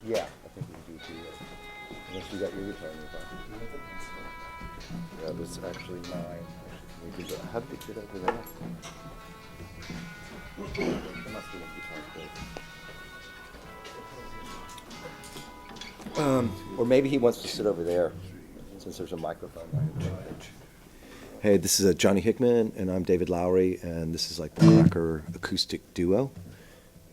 Yeah, I think we can do 2. Unless you got your guitar in your pocket. Yeah, that's actually 9. We could, how did it get over there? There must be a guitar case. Or maybe he wants to sit over there, since there's a microphone right. Hey, this is Johnny Hickman, and I'm David Lowery, and this is like the Cracker acoustic duo.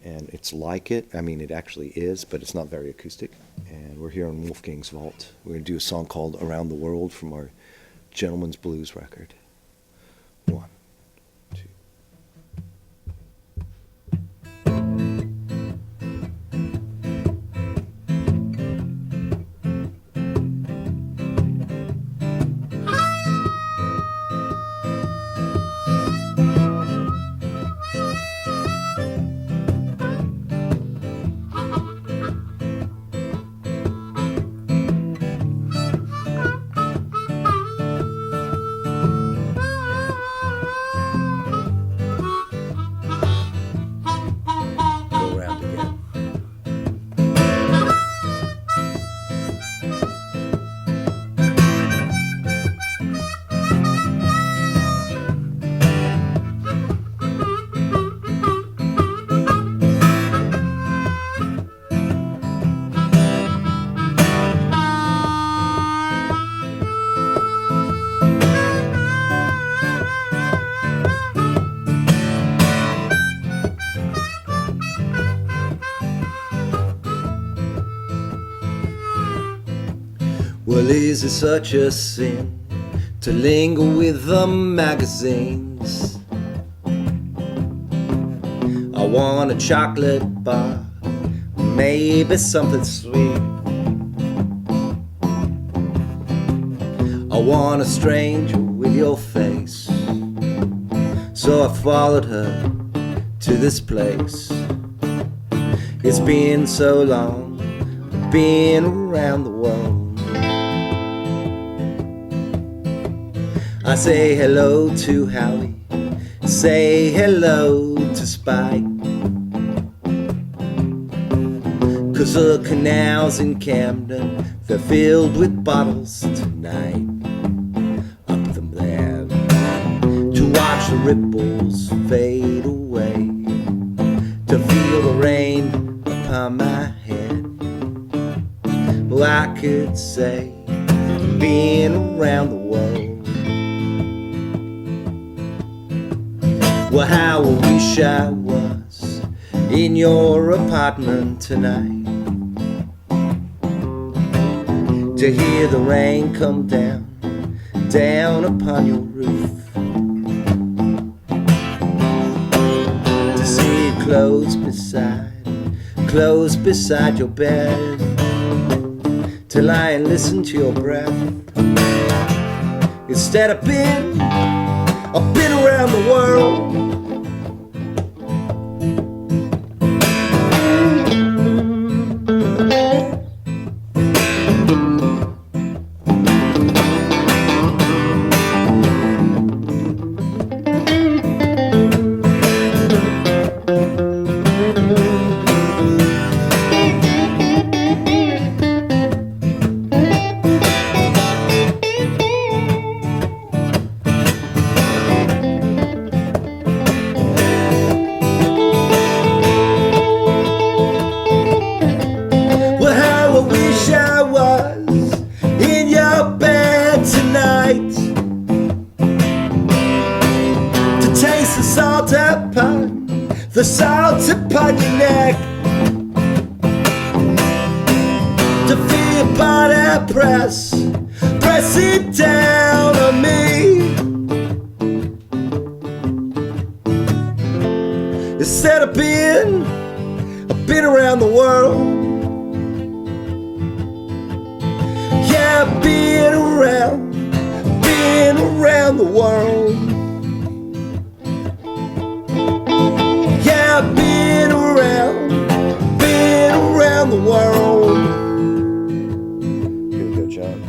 And it's like it. I mean, it actually is, but it's not very acoustic. And we're here on Wolfgang's Vault. We're going to do a song called Around the World from our Gentleman's Blues record. 1, 2. Well, is it such a sin to linger with the magazines? I want a chocolate bar, maybe something sweet. I want a stranger with your face, so I followed her to this place. It's been so long, I've been around the world. I say hello to Howie, say hello to Spike, 'cause the canals in Camden, they're filled with bottles tonight. Up them there to watch the ripples fade away, to feel the rain upon my head. Well, I could say being around the world. Well, how I wish I was in your apartment tonight, to hear the rain come down, down upon your roof, to see it close beside your bed, to lie and listen to your breath. Instead I've been around the world. The salt upon your neck, to feel your body press it down on me. Instead of I've been around the world. Yeah, I've been around the world. I've been around the world. Here we go, John.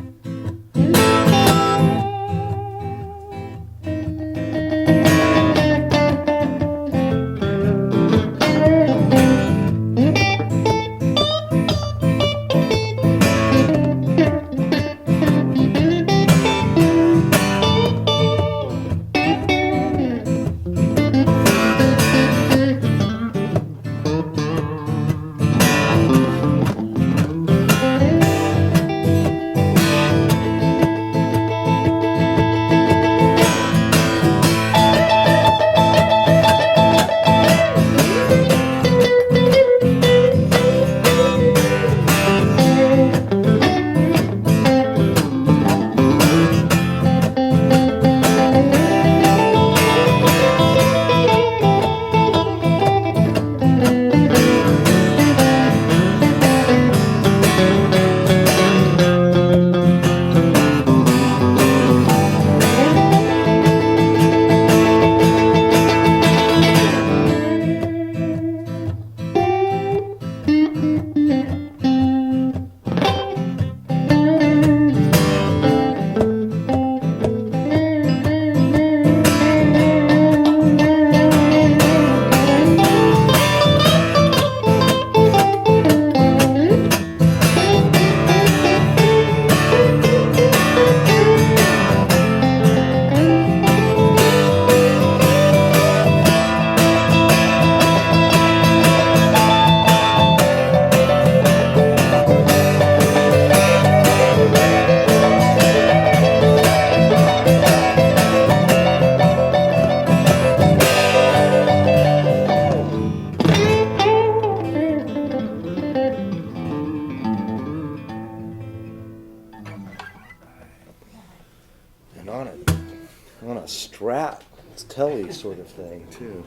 Strat telly sort of thing too.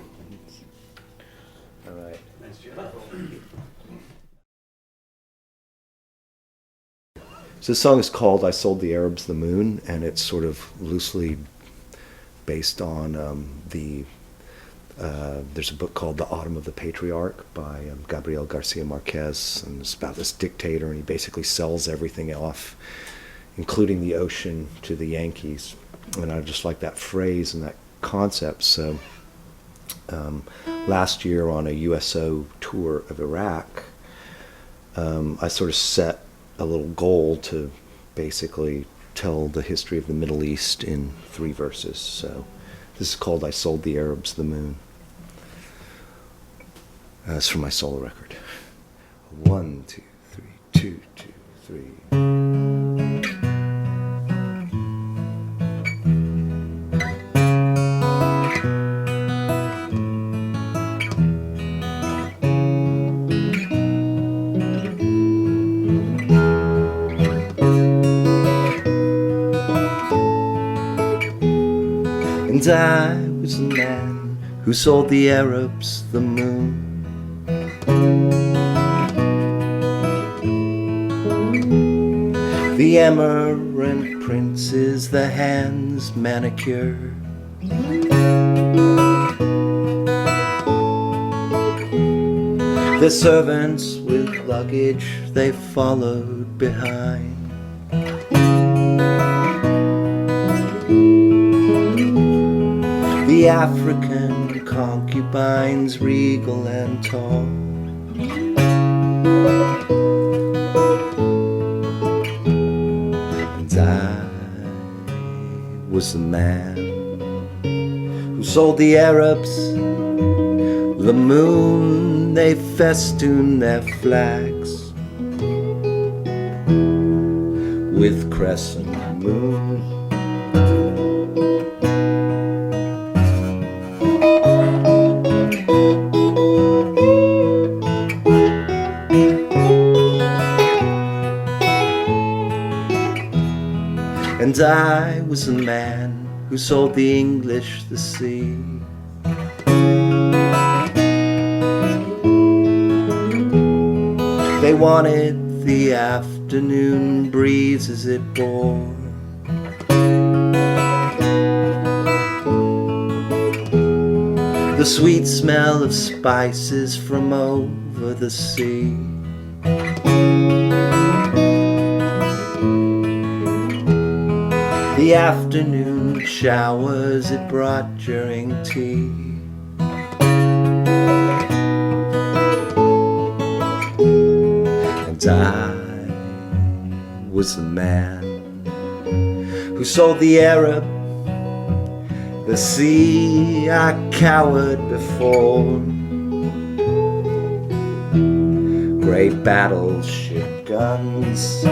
All right. Nice job. So this song is called "I Sold the Arabs the Moon," and it's sort of loosely based on there's a book called "The Autumn of the Patriarch" by Gabriel Garcia Marquez, and it's about this dictator, and he basically sells everything off, including the ocean, to the Yankees. And I just like that phrase and that concept. So last year on a USO tour of Iraq, I sort of set a little goal to basically tell the history of the Middle East in 3 verses. So this is called "I Sold the Arabs the Moon." It's from my solo record. 1, 2, 3, 2, 2, 3. And I was the man who sold the Arabs the moon. The emerald princes, the hands manicured. The servants with luggage, they followed behind. The African concubines, regal and tall. And I was the man who sold the Arabs the moon. They festoon their flags with crescent moon. And I was the man who sold the English the sea. They wanted the afternoon breeze as it bore. The sweet smell of spices from over the sea. The afternoon showers it brought during tea. And I was the man who sold the Arab the sea. I cowered before great battleship guns.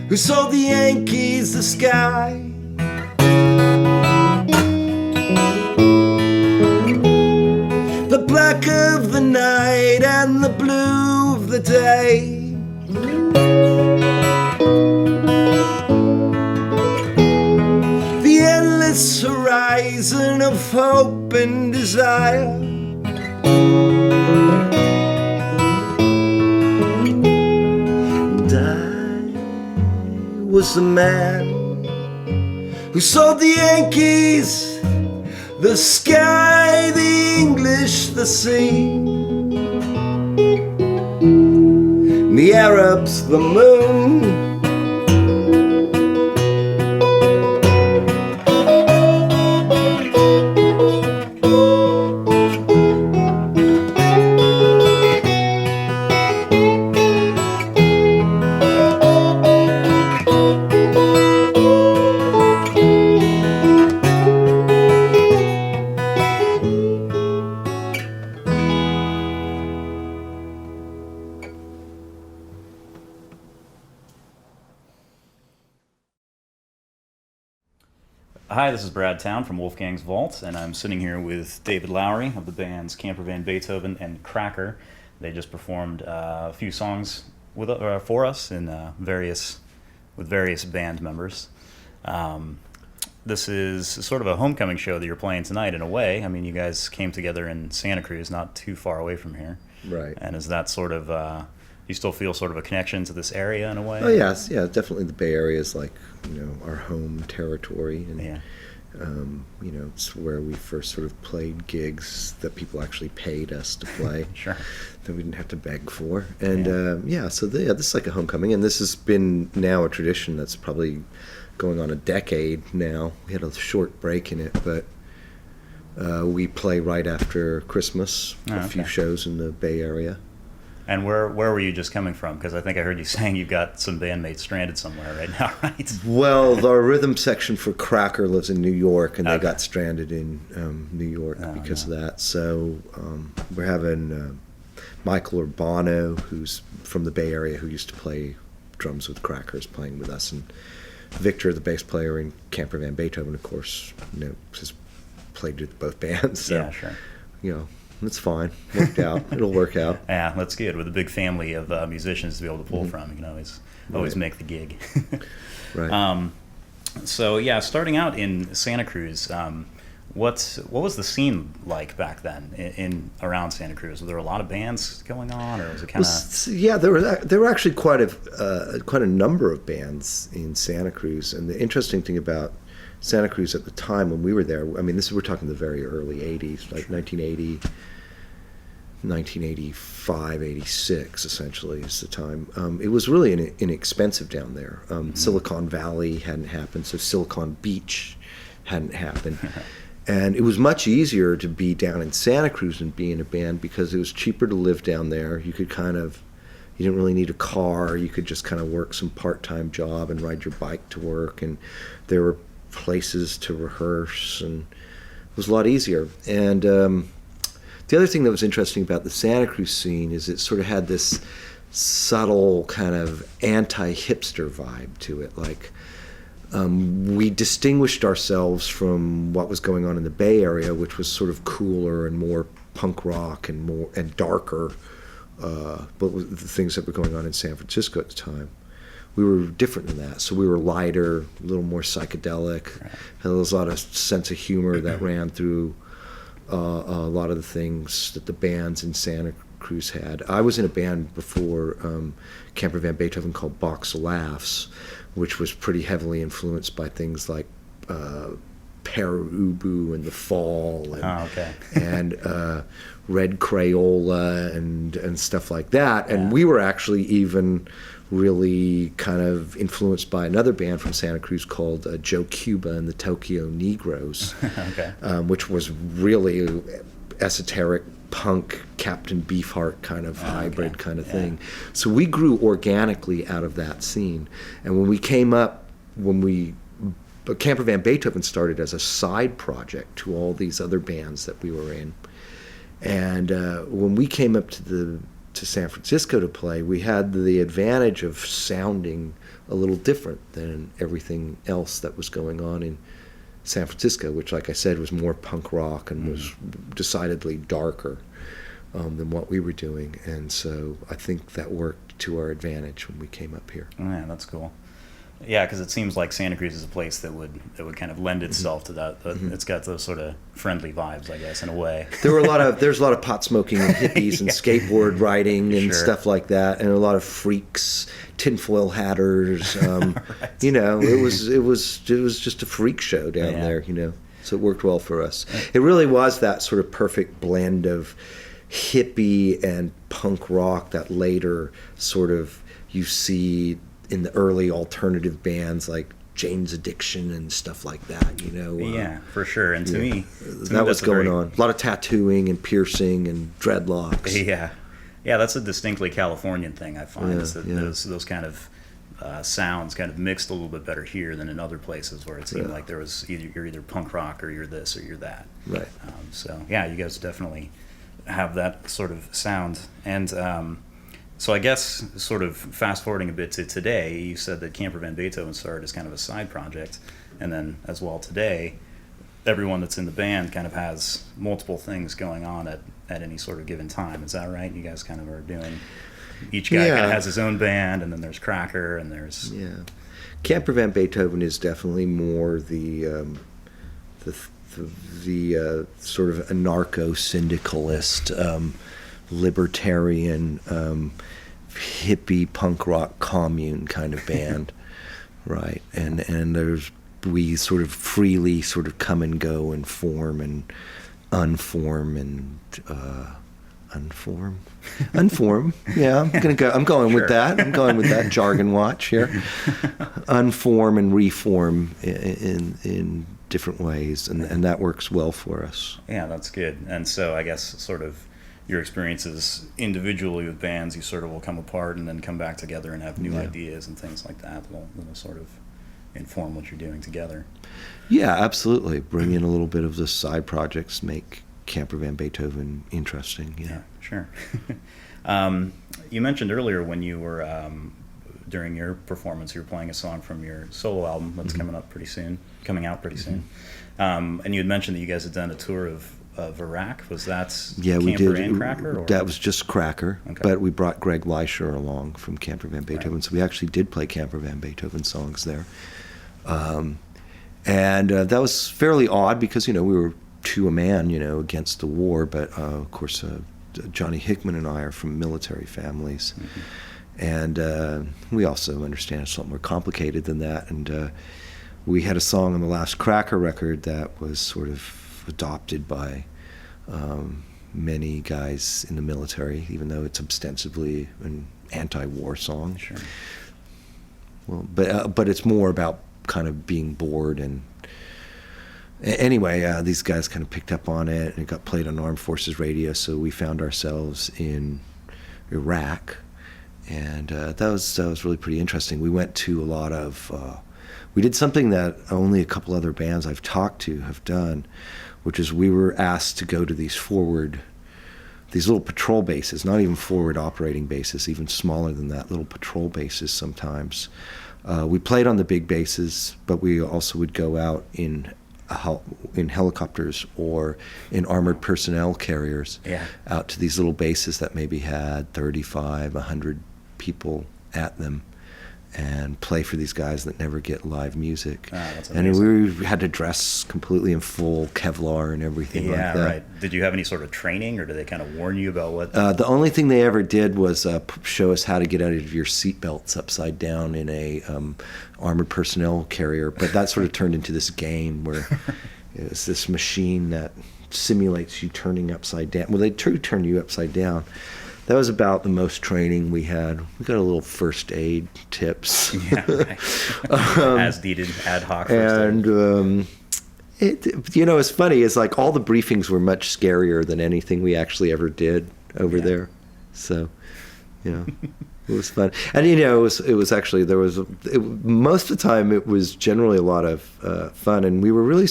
Who sold the Yankees the sky. The black of the night and the blue of the day. The endless horizon of hope and desire. Was the man who sold the Yankees the sky, the English the sea, the Arabs the moon. Hi, this is Brad Town from Wolfgang's Vault, and I'm sitting here with David Lowery of the bands Camper Van Beethoven and Cracker. They just performed a few songs for us in with various band members. This is sort of a homecoming show that you're playing tonight in a way. I mean, you guys came together in Santa Cruz, not too far away from here. Right. And is that sort of, you still feel sort of a connection to this area in a way? Oh yes, yeah, definitely. The Bay Area is like our home territory, and Yeah. it's where we first sort of played gigs that people actually paid us to play. Sure. That we didn't have to beg for, and this is like a homecoming, and this has been now a tradition that's probably going on a decade now. We had a short break in it, but we play right after Christmas. A few shows in the Bay Area. And where were you just coming from? Because I think I heard you saying you've got some bandmates stranded somewhere right now, right? Well, our rhythm section for Cracker lives in New York, and they got stranded in New York because of that. So we're having Michael Urbano, who's from the Bay Area, who used to play drums with Crackers, playing with us, and Victor, the bass player in Camper Van Beethoven, of course, has played with both bands. So, yeah, sure. It's fine. Worked out. It'll work out. Yeah, that's good. With a big family of musicians to be able to pull from, you can always make the gig. Right. So yeah, starting out in Santa Cruz, what was the scene like back then in around Santa Cruz? Were there a lot of bands going on, or was it kind of? Yeah, there were actually quite a number of bands in Santa Cruz, and the interesting thing about Santa Cruz at the time when we were there, I mean, we're talking the very early 80s, like 1980, 1985, 86, essentially, is the time. It was really inexpensive down there. Silicon Valley hadn't happened, so Silicon Beach hadn't happened. And it was much easier to be down in Santa Cruz and be in a band because it was cheaper to live down there. You didn't really need a car. You could just kind of work some part-time job and ride your bike to work. And there were places to rehearse, and it was a lot easier. And the other thing that was interesting about the Santa Cruz scene is it sort of had this subtle kind of anti-hipster vibe to it. Like we distinguished ourselves from what was going on in the Bay Area, which was sort of cooler and more punk rock and darker, but with the things that were going on in San Francisco at the time. We were different than that, so we were lighter, a little more psychedelic. Right. And there was a lot of sense of humor that ran through a lot of the things that the bands in Santa Cruz had. I was in a band before Camper Van Beethoven called Box of Laughs, which was pretty heavily influenced by things like Pere Ubu and The Fall and Red Crayola and stuff like that. And we were actually even really kind of influenced by another band from Santa Cruz called Joe Cuba and the Tokyo Negroes, which was really esoteric punk Captain Beefheart kind of hybrid kind of thing. So we grew organically out of that scene. And when we came up, Camper Van Beethoven started as a side project to all these other bands that we were in. And when we came up to San Francisco to play, we had the advantage of sounding a little different than everything else that was going on in San Francisco, which, like I said, was more punk rock and was decidedly darker than what we were doing. And so I think that worked to our advantage when we came up here. Oh, yeah, that's cool. Yeah, because it seems like Santa Cruz is a place that would kind of lend itself to that. It's got those sort of friendly vibes, I guess, in a way. There's a lot of pot smoking and hippies and skateboard riding and stuff like that, and a lot of freaks, tinfoil hatters. Right. It was just a freak show down there. So it worked well for us. It really was that sort of perfect blend of hippie and punk rock that later sort of you see in the early alternative bands like Jane's Addiction and stuff like that, Yeah, for sure. And to me, that was going on. A lot of tattooing and piercing and dreadlocks. Yeah, that's a distinctly Californian thing, I find. Is that those kind of sounds kind of mixed a little bit better here than in other places where it seemed like there was you're either punk rock or you're this or you're that. Right. So yeah, you guys definitely have that sort of sound. And so I guess sort of fast forwarding a bit to today, you said that Camper Van Beethoven started as kind of a side project. And then as well today, everyone that's in the band kind of has multiple things going on at any sort of given time. Is that right? You guys kind of are doing, each guy kind of has his own band, and then there's Cracker, and there's... Yeah. Camper Van Beethoven is definitely more the sort of anarcho-syndicalist, libertarian, hippie punk rock commune kind of band, right? And we sort of freely sort of come and go and form and unform and unform. Yeah, I'm going Sure. with that. I'm going with that jargon watch here. Unform and reform in different ways, and that works well for us. Yeah, that's good. And so I guess sort of your experiences individually with bands, you sort of will come apart and then come back together and have new ideas and things like that that'll sort of inform what you're doing together. Yeah, absolutely. Bring in a little bit of the side projects, make Camper Van Beethoven interesting. Yeah, sure. You mentioned earlier when you were during your performance, you were playing a song from your solo album that's coming out pretty soon. And you had mentioned that you guys had done a tour of Iraq. Was that Camper we did. and Cracker? Or? That was just Cracker, okay. But we brought Greg Leisher along from Camper Van Beethoven, right. So we actually did play Camper Van Beethoven songs there. And that was fairly odd because, we were to a man, against the war, but of course Johnny Hickman and I are from military families. Mm-hmm. And we also understand it's a lot more complicated than that. And we had a song on the last Cracker record that was sort of adopted by many guys in the military, even though it's ostensibly an anti-war song. Sure. Well, but it's more about kind of being bored. And anyway, these guys kind of picked up on it, and it got played on Armed Forces Radio. So we found ourselves in Iraq, and that was really pretty interesting. We went to a lot of. We did something that only a couple other bands I've talked to have done, which is we were asked to go to these little patrol bases, not even forward operating bases, even smaller than that, little patrol bases sometimes. We played on the big bases, but we also would go out in helicopters or in armored personnel carriers out to these little bases that maybe had 35, 100 people at them, and play for these guys that never get live music. That's and we had to dress completely in full Kevlar and everything like that. Yeah, right. Did you have any sort of training, or did they kind of warn you about what? The only thing they ever did was show us how to get out of your seatbelts upside down in a armored personnel carrier. But that sort of turned into this game where it's this machine that simulates you turning upside down. Well, they turn you upside down. That was about the most training we had. We got a little first aid tips. Yeah, right. As needed, ad hoc first aid. And it's funny. It's like all the briefings were much scarier than anything we actually ever did over there. So, it was fun. And it was actually most of the time it was generally a lot of fun. And we were I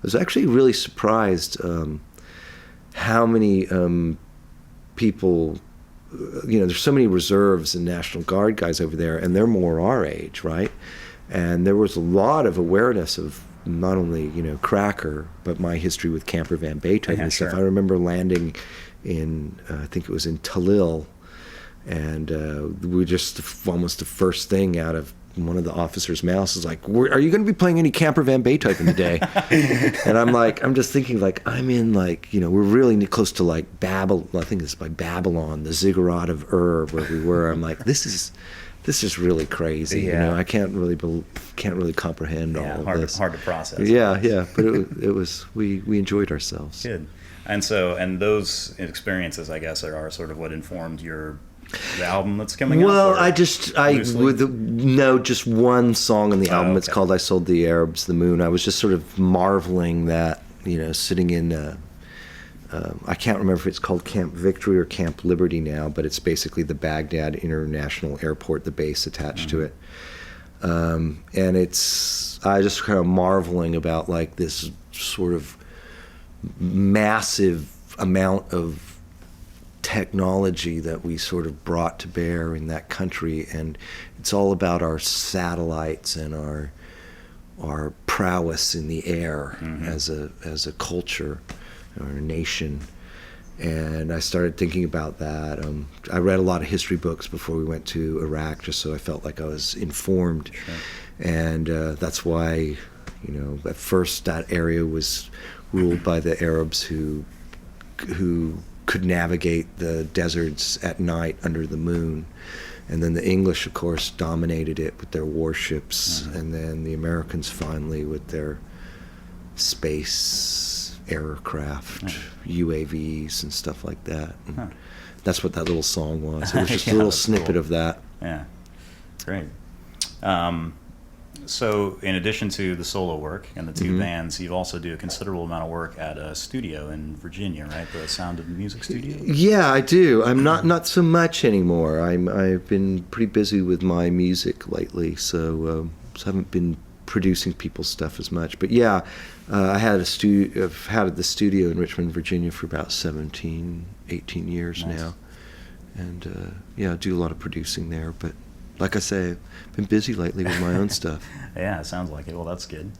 was actually really surprised how many people. There's so many reserves and National Guard guys over there, and they're more our age, right? And there was a lot of awareness of not only, Cracker, but my history with Camper Van Beethoven and stuff. Sure. I remember landing in, I think it was in Talil, and we were just almost the first thing out of one of the officers' mouths is like, "Are you going to be playing any Camper Van Beethoven today?" And I'm just thinking I'm in we're really close to Babylon. I think it's by Babylon, the ziggurat of Ur, where we were. I'm like, this is really crazy. Yeah. I can't really comprehend all of this. Hard to process. Yeah, but it was we enjoyed ourselves. Good. And those experiences, I guess, are sort of what informed the album that's coming out? Well, just one song on the album. Okay. It's called "I Sold the Arabs the Moon." I was just sort of marveling that, sitting in, I can't remember if it's called Camp Victory or Camp Liberty now, but it's basically the Baghdad International Airport, the base attached to it. And I just kind of marveling about this sort of massive amount of technology that we sort of brought to bear in that country, and it's all about our satellites and our our prowess in the air Mm-hmm. as a culture or a nation. And I started thinking about that. I read a lot of history books before we went to Iraq, just so I felt like I was informed. Sure. And that's why, at first that area was ruled by the Arabs who could navigate the deserts at night under the moon. And then the English, of course, dominated it with their warships, Mm-hmm. and then the Americans finally with their space aircraft, UAVs, and stuff like that. And Huh. that's what that little song was. It was just Yeah, a little that's snippet cool. of that. Yeah, great. So in addition to the solo work and the 2 Mhm. bands, you also do a considerable amount of work at a studio in Virginia, right? The Sound of Music studio? Yeah, I do. I'm not so much anymore. I've been pretty busy with my music lately, so haven't been producing people's stuff as much. But yeah, I've had the studio in Richmond, Virginia for about 17, 18 years Nice. now. And I do a lot of producing there. But like I say, I've been busy lately with my own stuff. Yeah, it sounds like it. Well, that's good.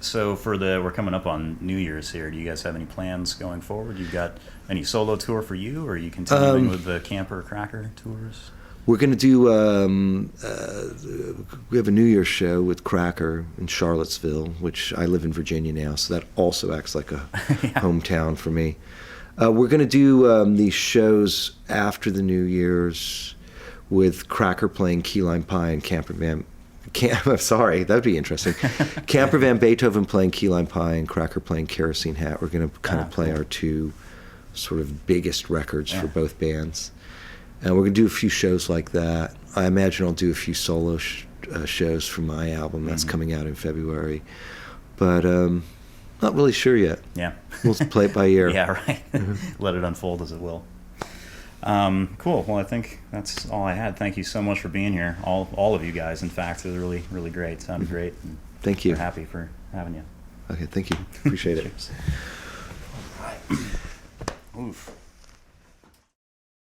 So we're coming up on New Year's here. Do you guys have any plans going forward? You got any solo tour for you, or are you continuing with the Camper Cracker tours? We're going to do, we have a New Year's show with Cracker in Charlottesville, which I live in Virginia now, so that also acts like a Yeah. hometown for me. We're going to do these shows after the New Year's with Cracker playing Key Lime Pie and Camper Van. Sorry, that'd be interesting. Camper Van Beethoven playing Key Lime Pie and Cracker playing Kerosene Hat. We're going to kind of play cool. our 2 sort of biggest records for Yeah. both bands. And we're going to do a few shows like that. I imagine I'll do a few solo shows for my album that's Mhm. coming out in February. But not really sure yet. Yeah. We'll play it by ear. Yeah, right. Let it unfold as it will. Cool. Well, I think that's all I had. Thank you so much for being here. All of you guys, in fact. It was really, really great. Sounded great. And Thank you. we're happy for having you. Okay, thank you. Appreciate it. Cheers. Oof.